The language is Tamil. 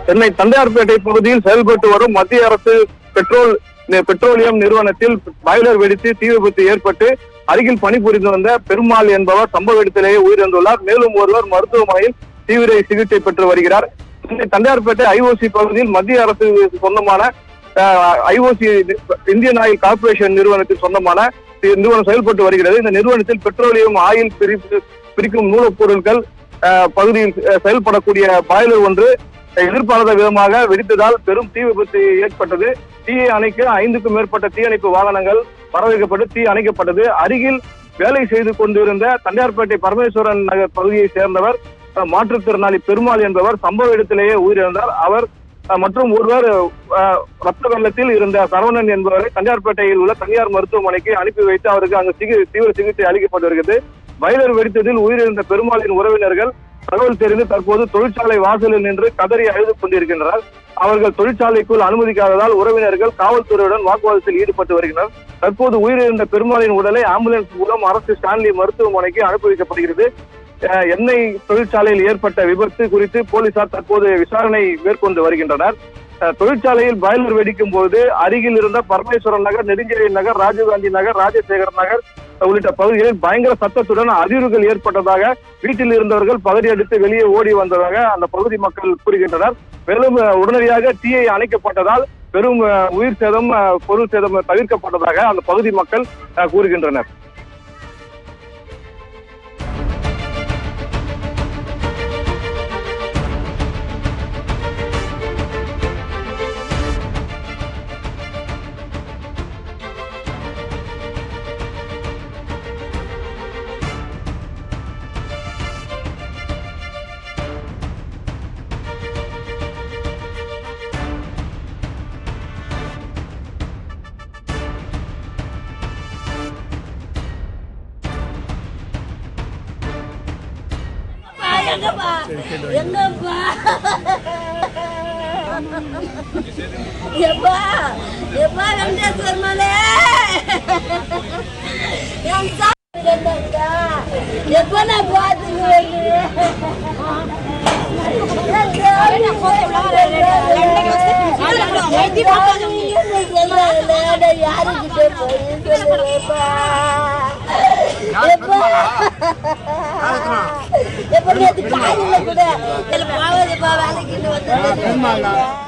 சென்னை தண்டையார்பேட்டை பகுதியில் செயல்பட்டு வரும் மத்திய அரசு பெட்ரோலியம் நிறுவனத்தில் பாய்லர் வெடித்து தீ விபத்து ஏற்பட்டு அருகில் பணிபுரிந்து வந்த பெருமாள் என்பவர் சம்பவ இடத்திலேயே உயிரிழந்துள்ளார். மேலும் ஒருவர் மருத்துவமனையில் தீவிர சிகிச்சை பெற்று வருகிறார். சென்னை தண்டையார்பேட்டை ஐஓசி பகுதியில் மத்திய அரசு சொந்தமான ஐஓசி இந்தியன் ஆயில் கார்பரேஷன் நிறுவனத்தில் சொந்தமான நிறுவனம் செயல்பட்டு வருகிறது. இந்த நிறுவனத்தில் பெட்ரோலியம் ஆயில் பிரிக்கும் மூலப்பொருட்கள் பகுதியில் செயல்படக்கூடிய பாய்லர் ஒன்று எதிர்பாராத விதமாக வெடித்ததால் பெரும் தீ விபத்து ஏற்பட்டது. தீயை அணைக்க 5க்கும் மேற்பட்ட தீயணைப்பு வாகனங்கள் வரவைக்கப்பட்டு தீ அணைக்கப்பட்டது. அருகில் வேலை செய்து கொண்டிருந்த தண்டையார்பேட்டை பரமேஸ்வரன் நகர் பகுதியை சேர்ந்தவர் மாற்றுத்திறனாளி பெருமாள் என்பவர் சம்பவ இடத்திலேயே உயிரிழந்தார். அவர் மற்றும் ஒருவர் ரத்த வெள்ளத்தில் இருந்த சரவணன் என்பவரை தண்டையார்பேட்டையில் உள்ள தனியார் மருத்துவமனைக்கு அனுப்பி வைத்து அவருக்கு அங்கு தீவிர சிகிச்சை அளிக்கப்பட்டு வருகிறது. பாய்லர் வெடித்ததில் உயிரிழந்த பெருமாளின் உறவினர்கள் தகவல் தெரிந்து தற்போது தொழிற்சாலை வாசலில் நின்று கதறி அழுது கொண்டிருக்கின்றனர். அவர்கள் தொழிற்சாலைக்குள் அனுமதிக்காததால் உறவினர்கள் காவல்துறையுடன் வாக்குவாதத்தில் ஈடுபட்டு வருகின்றனர். தற்போது உயிரிழந்த பெருமாளின் உடலை ஆம்புலன்ஸ் மூலம் அரசு ஸ்டான்லி மருத்துவமனைக்கு அனுப்பி வைக்கப்படுகிறது. எண்ணெய் தொழிற்சாலையில் ஏற்பட்ட விபத்து குறித்து போலீசார் தற்போது விசாரணை மேற்கொண்டு வருகின்றனர். தொழிற்சாலையில் பாய்லர் வெடிக்கும் போது அருகில் இருந்த பரமேஸ்வரன் நகர், நெடுஞ்செழியன் நகர், ராஜீவ்காந்தி நகர், ராஜசேகர் நகர் உள்ளிட்ட பகுதிகளில் பயங்கர சத்தத்துடன் அதிர்வுகள் ஏற்பட்டதாக வீட்டில் இருந்தவர்கள் பதறி அடித்து வெளியே ஓடி வந்ததாக அந்த பகுதி மக்கள் கூறுகின்றனர். மேலும் உடனடியாக தீயை அணைக்கப்பட்டதால் பெரும் உயிர் சேதம், பொருள் சேதம் தவிர்க்கப்பட்டதாக அந்த பகுதி மக்கள் கூறுகின்றனர். எங்கப்பா எப்பா எப்பா வெங்கடேஸ்வர் மலை எப்ப நான் பாத்துக்குவேன் யாருக்கிட்ட எப்ப நேற்று காலையில கூட வேலைக்கு வந்து